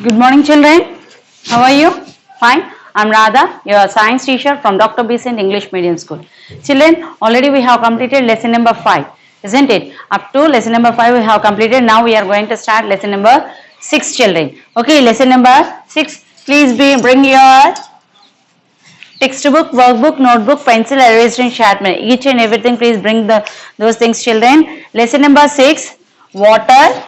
Good morning, children. How are you? Fine. I'm Radha, your science teacher from Dr. Besant English Medium School. Children, already we have completed lesson number 5, isn't it? Up to lesson number 5 we have completed. Now we are going to start lesson number 6, children. Okay, lesson number 6. Please bring your textbook, workbook, notebook, pencil, eraser and sharpener. Each and everything, please bring those things, children. Lesson number 6, water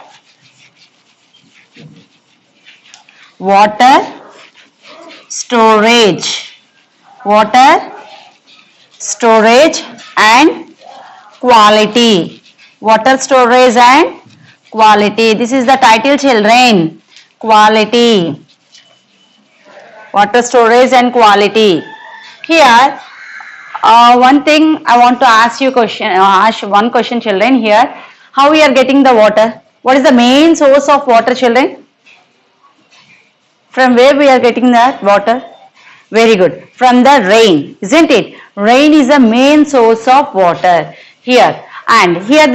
storage and quality. Water storage and quality. This is the title, children. Quality. Water storage and quality. Here one thing I want to ask one question, children. Here, how we are getting the water? What is the main source of water, children? From where we are getting that water? Very good. From the rain, isn't it? Rain is the main source of water here. And here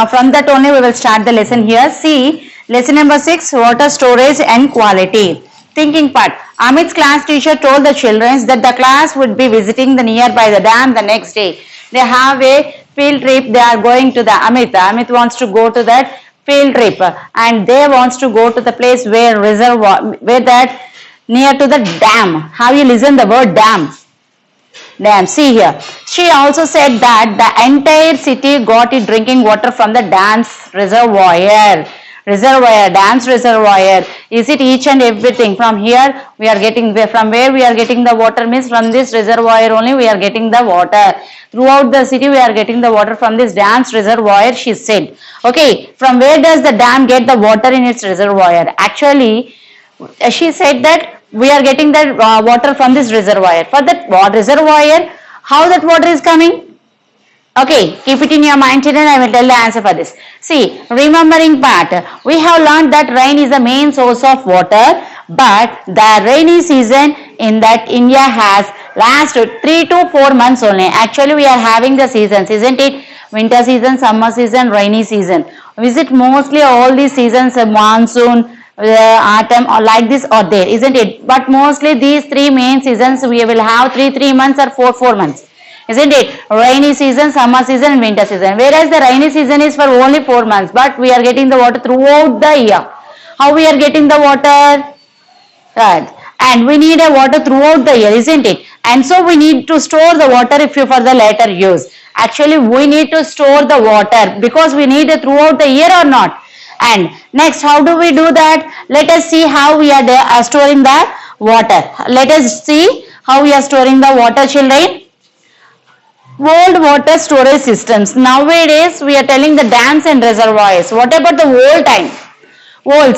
from that only we will start the lesson here. See, lesson number 6, water storage and quality. Thinking part. Amit's class teacher told the children that the class would be visiting the nearby the dam the next day. They have a field trip. They are going to the Amit. Amit wants to go to that field trip and they wants to go to the place where that near to the dam. Have you listened the word dam? Dam. See here. She also said that the entire city got its drinking water from the dam's reservoir. Dam's reservoir. Is it each and everything? From here we are getting, from where we are getting the water means from this reservoir only we are getting the water. Throughout the city we are getting the water from this dam's reservoir, she said. Okay, from where does the dam get the water in its reservoir? Actually, she said that we are getting the water from this reservoir. For that reservoir, how that water is coming? Okay, keep it in your mind, children. I will tell the answer for this. See, remembering part. We have learned that rain is the main source of water, but the rainy season in that India has lasted 3 to 4 months only. Actually, we are having the seasons, isn't it? Winter season, summer season, rainy season. Visit mostly all these seasons, monsoon, autumn, or like this or there, isn't it? But mostly these 3 main seasons we will have 3 months or 4 months. Isn't it? Rainy season, summer season and winter season. Whereas the rainy season is for only 4 months. But we are getting the water throughout the year. How we are getting the water? Right. And we need a water throughout the year, isn't it? And so we need to store the water for the later use. Actually, we need to store the water because we need it throughout the year or not. And next, how do we do that? Let us see how we are storing the water. Let us see how we are storing the water, children. Old water storage systems. Nowadays, we are telling the dams and reservoirs. What about the old time? Old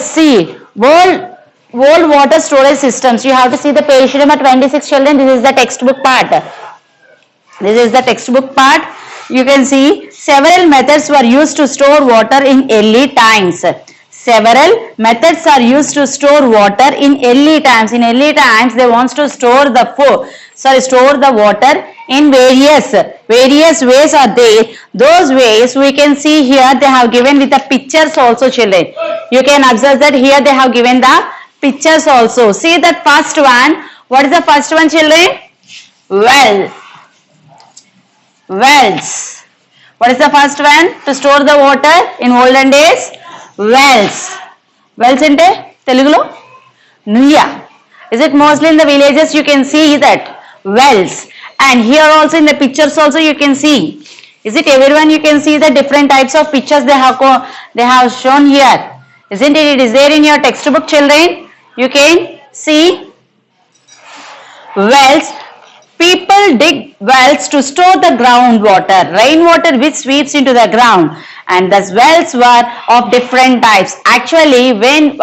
water storage systems. You have to see the page number 26, children. This is the textbook part. You can see several methods were used to store water in early times. Several methods are used to store water in early times. In early times, they want to store the water in various ways are there. Those ways we can see here they have given with the pictures also, children. You can observe that here they have given the pictures also. See that first one. What is the first one, children? Wells. What is the first one to store the water in olden days? Wells ante Telugulo Nuya. Is it mostly in the villages? You can see that wells. And here also in the pictures also you can see. Is it everyone? You can see the different types of pictures they have shown here. Isn't it? It is there in your textbook, children. You can see wells. People dig wells to store the groundwater, rainwater which sweeps into the ground. And thus wells were of different types. Actually, when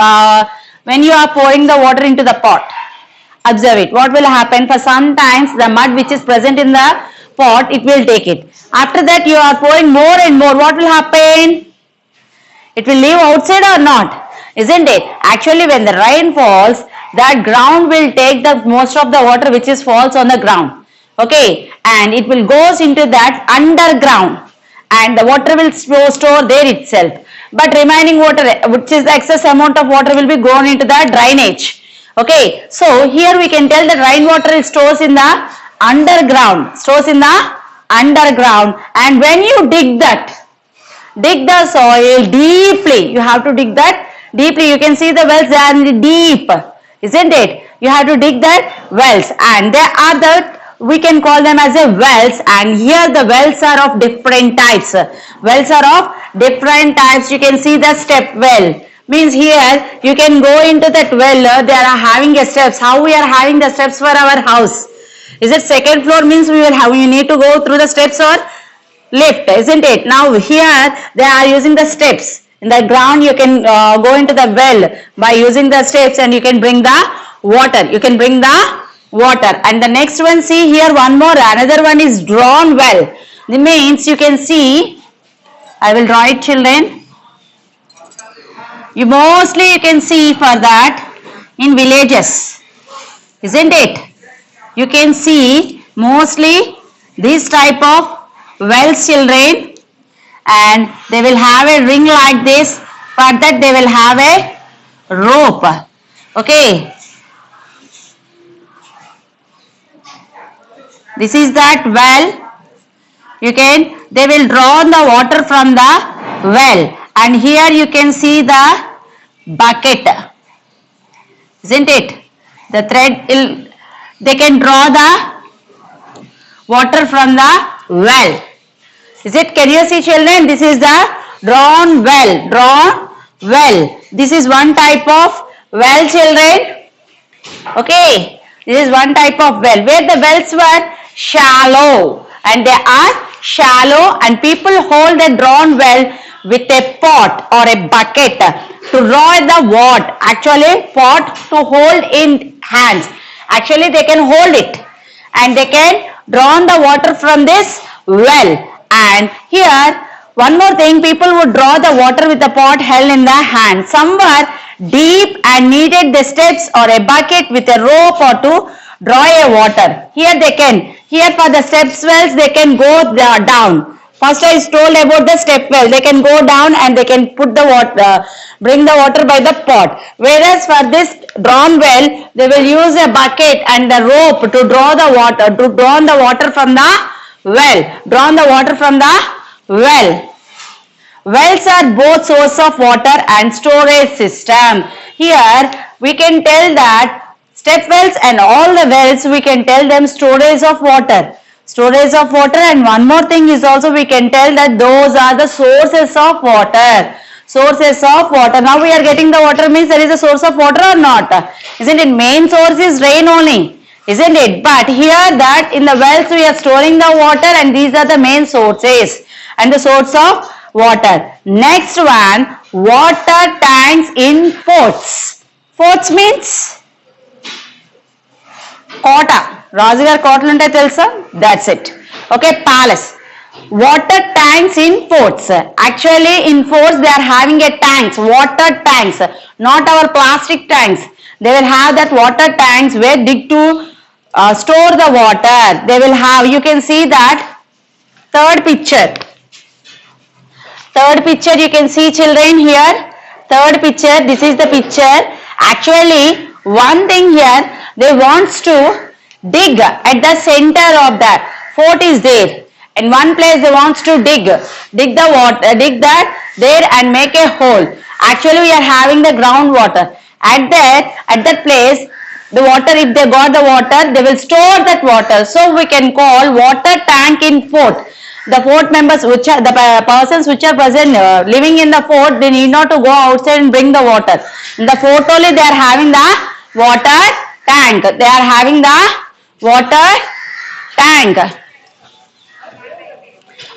you are pouring the water into the pot, observe it. What will happen? For sometimes the mud which is present in the pot, it will take it. After that you are pouring more and more. What will happen? It will leave outside or not? Isn't it? Actually, when the rain falls, that ground will take the most of the water which is falls on the ground. Okay. And it will goes into that underground. And the water will store there itself. but remaining water, which is the excess amount of water, will be gone into the drainage. Okay, so here we can tell that rainwater is stores in the underground, and when you dig the soil deeply, you have to dig that deeply. You can see the wells, they are deep, isn't it? You have to dig that wells, and they are we can call them as a wells, and here the wells are of different types. You can see the step well, means here you can go into that well, they are having a steps. How we are having the steps for our house? Is it second floor, means we need to go through the steps or lift, isn't it? Now here they are using the steps. In the ground you can go into the well by using the steps, and you can bring the water. And the next one, see here one more, another one is drawn well. It means you can see, I will draw it, children. You can see for that in villages, isn't it? You can see mostly this type of wells, children, and they will have a ring like this. For that they will have a rope. Okay, this is that well. They will draw the water from the well, and here you can see the bucket, isn't it? The thread, they can draw the water from the well. Is it? Can you see, children? This is the drawn well. This is one type of well, children. Okay, this is one type of well where the wells were shallow, and they are shallow, and people hold a drawn well with a pot or a bucket to draw the water. Actually, pot to hold in hands. Actually, they can hold it, and they can draw the water from this well. And here one more thing, people would draw the water with a pot held in the hand. Some were deep and needed the steps or a bucket with a rope or to draw a water. Here for the steps wells, they can go down. First I told about the step well. They can go down and they can put the water, bring the water by the pot. Whereas for this drawn well, they will use a bucket and the rope to draw the water from the well. Wells are both source of water and storage system. Here we can tell that step wells and all the wells, we can tell them storage of water. And one more thing is also we can tell that those are the sources of water. Now we are getting the water, means there is a source of water or not? Isn't it? Main source is rain only, isn't it? But here that in the wells we are storing the water, and these are the main sources and the source of water. Next one, water tanks in forts. Forts means కోట, రాజుగారి కోటలు ఉంటాయి తెలుసా? That's it. Okay, palace. Water tanks in forts. Actually in forts they are having a tanks, water tanks, not our plastic tanks. They will have that water tanks where dig to store the water. They will have, you can see that third picture you can see, children, here third picture, this is the picture. Actually one thing here, they wants to dig at the center of that fort is there. In one place they wants to dig that there and make a hole. Actually we are having the groundwater. At that place, the water, if they got the water, they will store that water. So we can call water tank in fort. The fort members, the persons which are present living in the fort, they need not to go outside and bring the water. In the fort only they are having the water tank.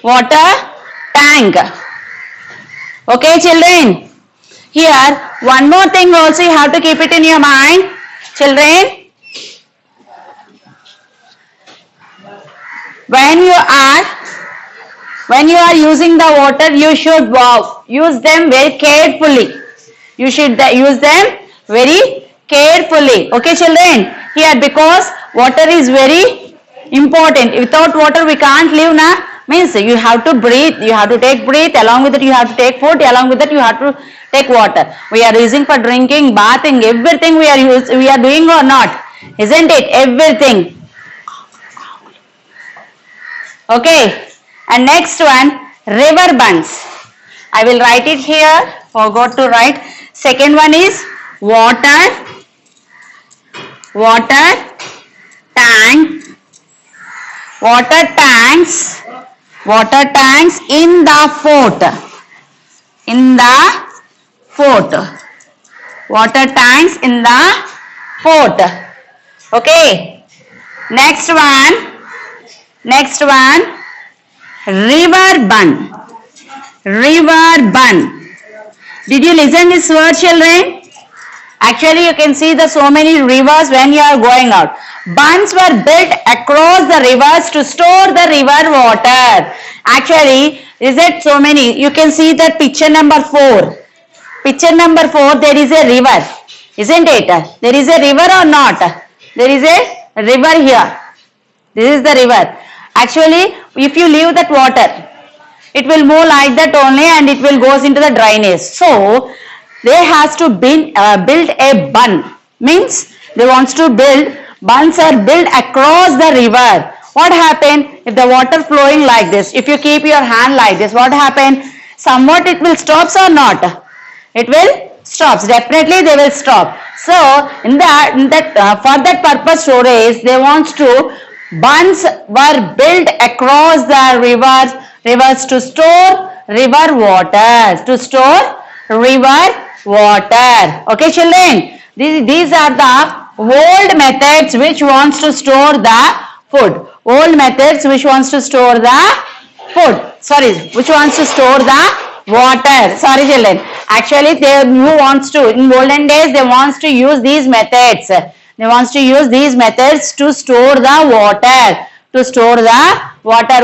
Water tank. Okay, children. Here, one more thing also you have to keep it in your mind, children. When you are using the water, you should use them very carefully. Okay, children. Here, because water is very important. Without water we can't live, Means you have to breathe, you have to take breath, along with it you have to take food, along with it you have to take water. We are using for drinking, bathing, everything we are doing or not, isn't it? Everything. Okay, and next one, river buns. I will write it here, forgot to write. Second one is water tank, water tanks in the fort, water tanks in the fort. Okay, next one, river bun. Did you listen this word, children? Actually, you can see the so many rivers when you are going out. Buns were built across the rivers to store the river water. Actually, is it so many? You can see that picture number 4. Picture number 4, there is a river, isn't it? There is a river or not? There is a river here. This is the river. Actually, if you leave that water, it will move like that only and it will goes into the drainage. So, they has to build a bun. Means they wants to build, buns are built across the river. What happened if the water flowing like this? If you keep your hand like this, what happened? Somewhat it will stops or not? It will stops. Definitely they will stop. So in that for that purpose storage, they want to, buns were built across the rivers to store river water. Okay, children, these are the old methods which wants to store the food. Which wants to store the water. Sorry, children. Actually, in olden days, they wants to use these methods. To store the water.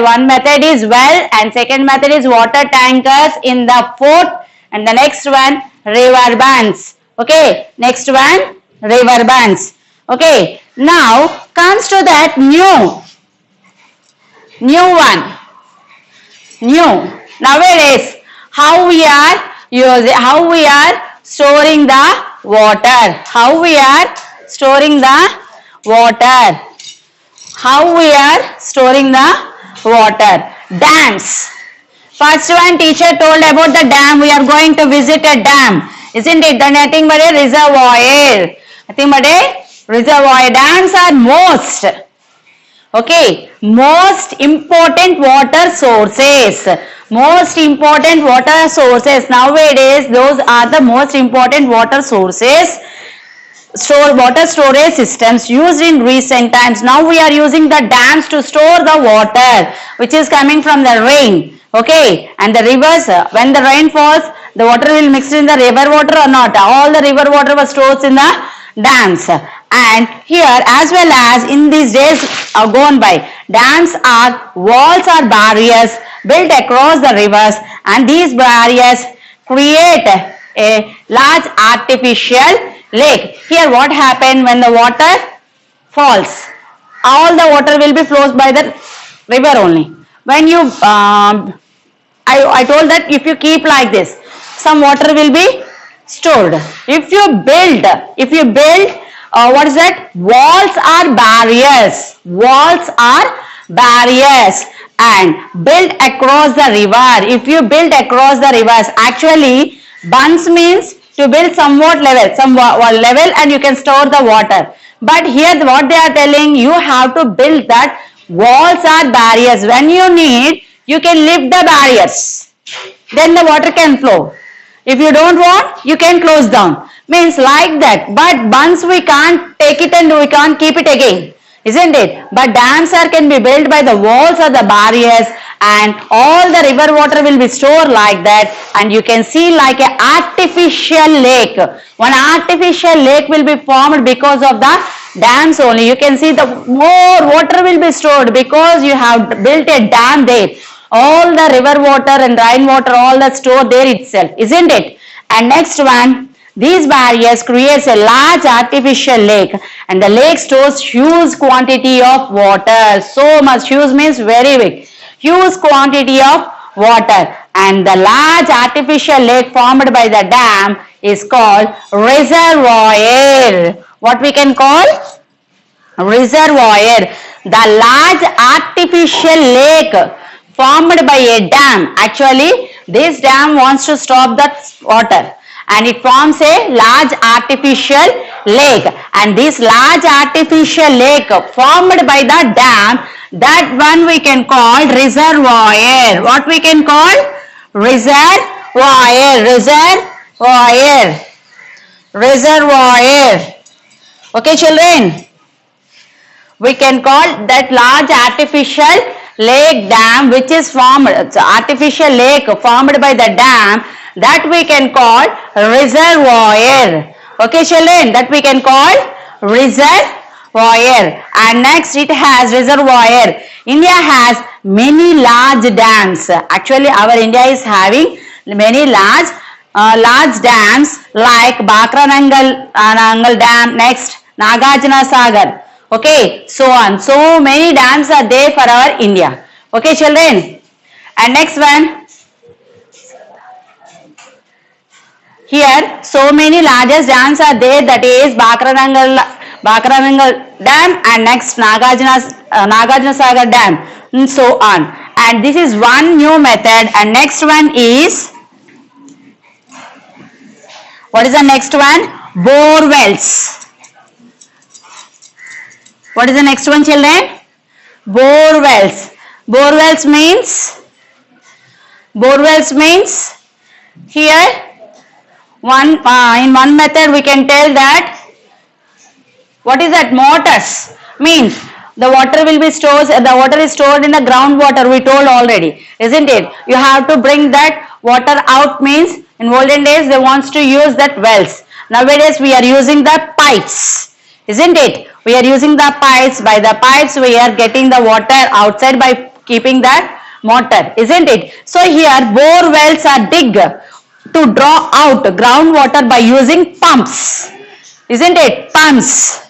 One method is well, and second method is water tankers in the fort, and the next one, river buns. Okay, next one, river buns. Okay, now comes to that new one. Nowadays, how we are storing the water. Dams. First one, teacher told about the dam. We are going to visit a dam. Isn't it? Nothing but a reservoir. Dams are most important water sources. Nowadays, those are the most important water sources. Water storage systems used in recent times. Now we are using the dams to store the water which is coming from the rain. Okay, and the rivers, when the rain falls, the water will mix in the river water or not? All the river water was stored in the dams. And here, as well as in these days gone by, dams are walls or barriers built across the rivers, and these barriers create a large artificial lake. Here what happened when the water falls? All the water will be flows by the river only. When you, I told that if you keep like this, some water will be stored. If you build, what is that? Walls are barriers and build across the river. If you build across the rivers, actually buns means to build somewhat level, and you can store the water. But here what they are telling, you have to build that walls are barriers. When you need, you can lift the barriers. Then the water can flow. If you don't want, you can close down. Means like that. But buns we can't take it and we can't keep it again. Isn't it? But dams can be built by the walls or the barriers, and all the river water will be stored like that, and you can see like an artificial lake. One artificial lake will be formed because of the dams only. You can see the more water will be stored because you have built a dam there. All the river water and rain water, all that stored there itself, isn't it? And next one, these barriers creates a large artificial lake, and the lake stores huge quantity of water. So much, huge means very big. huge quantity of water, and the large artificial lake formed by the dam is called reservoir. What we can call? Reservoir. The large artificial lake formed by a dam. Actually, this dam wants to stop that water, and it forms a large artificial lake, and this large artificial lake formed by the dam, that one we can call reservoir. What we can call? Reservoir. Okay, children, we can call that large artificial lake dam which is formed, artificial lake formed by the dam, that we can call reservoir. Okay, children, that we can call reservoir. And next, it has reservoir. India has many large dams. Actually, our India is having many large dams like Bakranangal Dam, next Nagarjuna Sagar. Okay, so on. So many dams are there for our India. Okay, children. And next one. Here, so many largest dams are there, that is Bakranangal Dam, and next Nagarjuna Sagar Dam, and so on. And this is one new method. And next one is, what is the next one? Bore wells. What is the next one, children? Bore wells. Bore wells means here in one method we can tell that, what is that? Motors. Means the water will be stored, the water is stored in the groundwater, we told already, isn't it? You have to bring that water out, means in olden days they wants to use that wells. Nowadays we are using the pipes, isn't it? We are using the pipes. By the pipes we are getting the water outside by keeping that motor, isn't it? So here bore wells are dig to draw out groundwater by using pumps, isn't it? Pumps.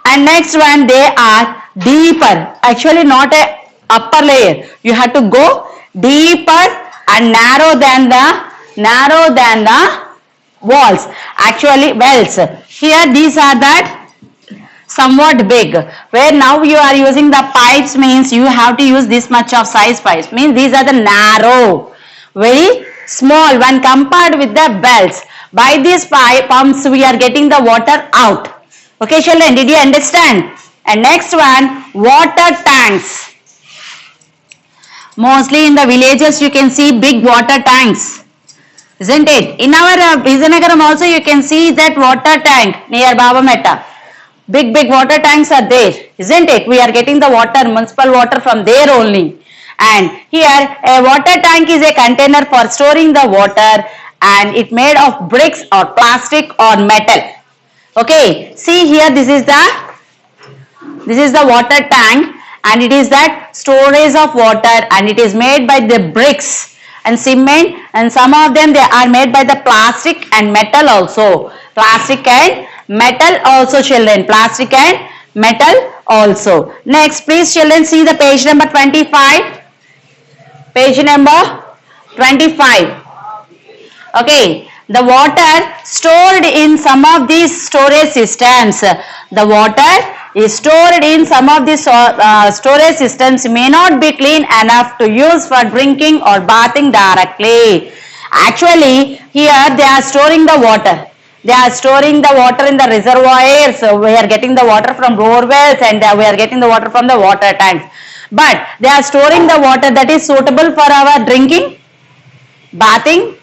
And next one, they are deeper. Actually not a upper layer. You have to go deeper and narrow than the walls. Actually wells. Here these are that somewhat big, where now you are using the pipes, means you have to use this much of size pipes, means these are the narrow, very small when compared with the wells. By these pumps we are getting the water out. Okay, children, did you understand? And next one, water tanks. Mostly in the villages you can see big water tanks, isn't it? In our Vizianagaram also you can see that water tank near Baba Metta. Big water tanks are there, isn't it? We are getting the water, municipal water from there only. And here a water tank is a container for storing the water, and it made of bricks or plastic or metal. Okay, see here, this is the water tank, and it is that storage of water, and it is made by the bricks and cement, and some of them they are made by the plastic and metal also. Plastic and metal also, children. Plastic and metal also. Next, please children, see the page number 25. Page number 25. Okay, the water stored in some of these storage systems. The water is stored in some of these storage systems may not be clean enough to use for drinking or bathing directly. Actually, here they are storing the water. They are storing the water in the reservoirs. So we are getting the water from bore wells, and we are getting the water from the water tanks. But they are storing the water that is suitable for our drinking, bathing,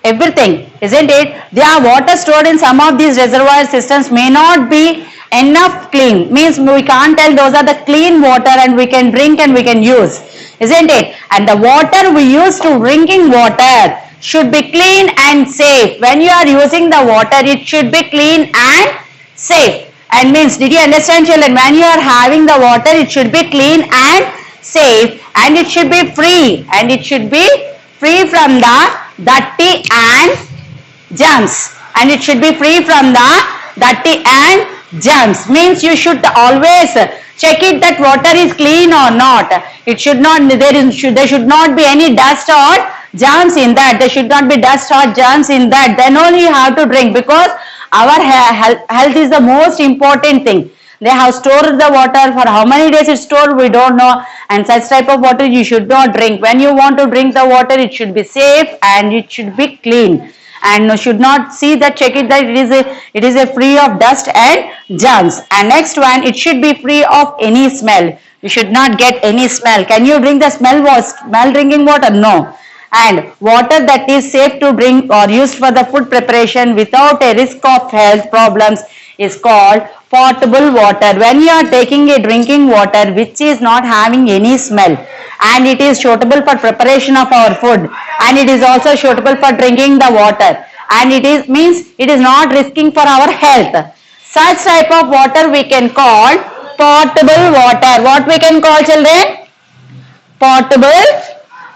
everything, isn't it? Their water stored in some of these reservoir systems may not be enough clean. Means we can't tell those are the clean water and we can drink and we can use, isn't it? And the water we use to drinking water should be clean and safe. When you are using the water, it should be clean and safe. And means, did you understand, children? When you are having the water, it should be clean and safe, and it should be free, and it should be free from the dirty and germs, and it should be free from the dirty and germs. Means you should always Check it that water is clean or not. It should not, there should not be any dust or germs in that. There should not be dust or germs in that. Then only you have to drink, because our health is the most important thing. They have stored the water. For how many days it's stored, we don't know. And such type of water you should not drink. When you want to drink the water, it should be safe and it should be clean. And you should not see that, check it that it is a free of dust and germs. And next one, it should be free of any smell. You should not get any smell. Can you drink the smell drinking water? No. And water that is safe to drink or used for the food preparation without a risk of health problems is called potable water. When you are taking a drinking water which is not having any smell, and it is suitable for preparation of our food, and it is also suitable for drinking the water, and it is not risking for our health, such type of water we can call potable water. What we can call, children? Potable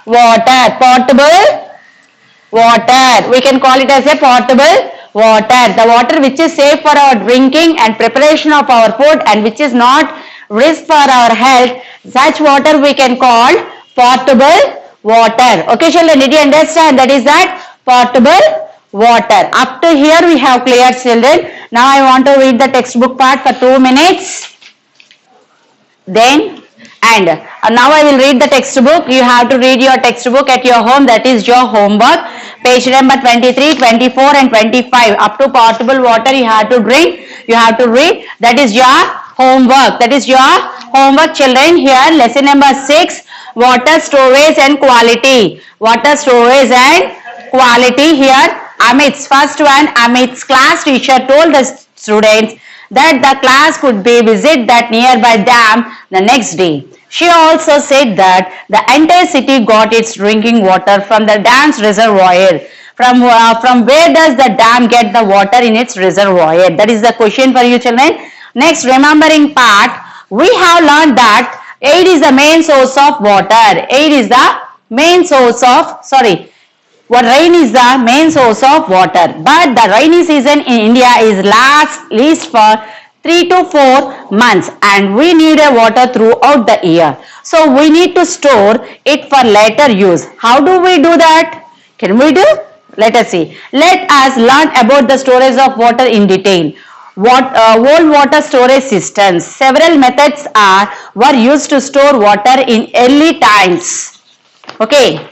water. Potable water. We can call it as a potable water. The water which is safe for our drinking and preparation of our food, and which is not risk for our health, such water we can call potable water. Okay, children, did you understand? That is that potable water. Up to here we have cleared, children. Now I want to read the textbook part for 2 minutes. Then now I will read the textbook. You have to read your textbook at your home. That is your homework. Page number 23, 24 and 25. Up to potable water you have to drink. You have to read. That is your homework. That is your homework, children. Here lesson number 6. Water storage and quality. Water storage and quality. Here Amit's first one. Amit's class teacher told the students that the class could be visit that nearby dam the next day. She also said that the entire city got its drinking water from the dam's reservoir. From where does the dam get the water in its reservoir? That is the question for you, children. Next, remembering part, we have learned that air is the main source of water. Air is the main source of, rain is the main source of water. But the rainy season in India is least for 3 to 4 months, and we need a water throughout the year. So we need to store it for later use. How do we do that? Can we do? Let us see. Let us learn about the storage of water in detail. Old water storage systems. Several methods were used to store water in early times. Okay.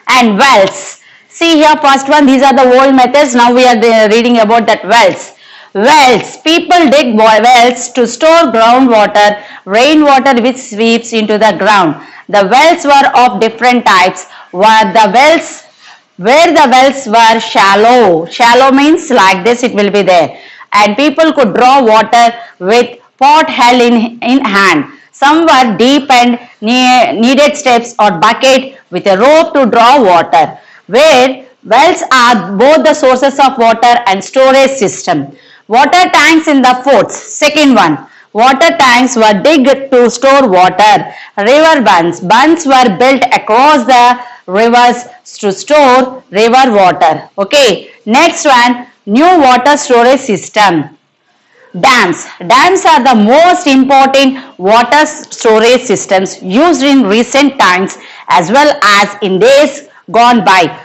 And wells. See here, first one, these are the old methods. Now we are reading about that wells. Wells. People dig wells to store groundwater, rainwater which sweeps into the ground. The wells were of different types. Where the wells were shallow. Shallow means like this, it will be there. And people could draw water with pot held in hand. Some were deep and needed steps or bucket with a rope to draw water. Where wells are both the sources of water and storage system. Water tanks in the forts. Second one. Water tanks were digged to store water. River bunds. Bunds were built across the rivers to store river water. Okay. Next one. New water storage system. Dams. Dams are the most important water storage systems used in recent times as well as in days gone by.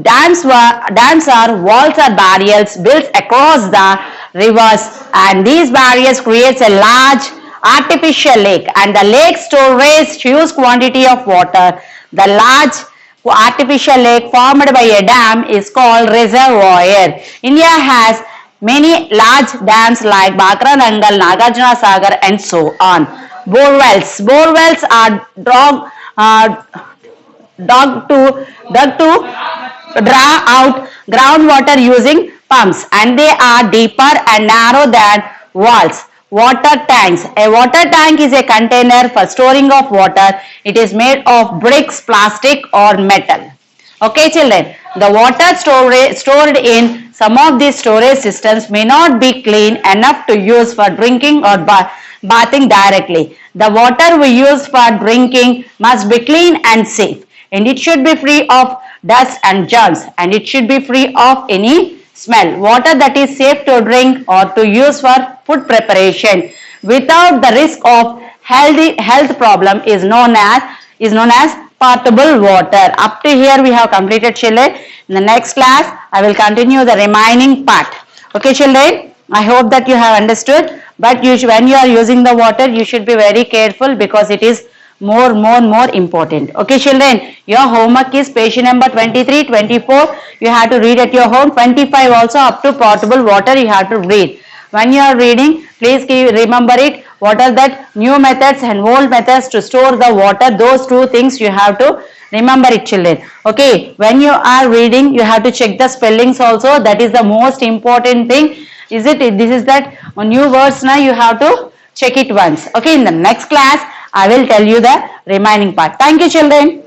Dams are walls or barriers built across the rivers, and these barriers creates a large artificial lake, and the lake stores huge quantity of water. The large artificial lake formed by a dam is called reservoir. India has many large dams like Bhakra Nangal, Nagarjuna Sagar and so on. Borewells. Borewells are dug to draw out groundwater using pumps, and they are deeper and narrow than walls. Water tanks. A water tank is a container for storing of water. It is made of bricks, plastic or metal. Okay, children. The water stored in some of these storage systems may not be clean enough to use for drinking or bathing directly. The water we use for drinking must be clean and safe, and it should be free of dust and germs, and it should be free of any smell. Water that is safe to drink or to use for food preparation without the risk of health problem is known as potable water. Up to here we have completed, children. In the next class I will continue the remaining part. Okay, children, I hope that you have understood, but when you are using the water you should be very careful because it is more important. Okay, children, your homework is page number 23, 24 you have to read at your home. 25 also up to potable water you have to read. When you are reading, please remember it. What are that new methods and old methods to store the water? Those two things you have to remember it, children. Okay, when you are reading you have to check the spellings also. That is the most important thing. This is that new words now you have to check it once. Okay, in the next class I will tell you the remaining part. Thank you, children.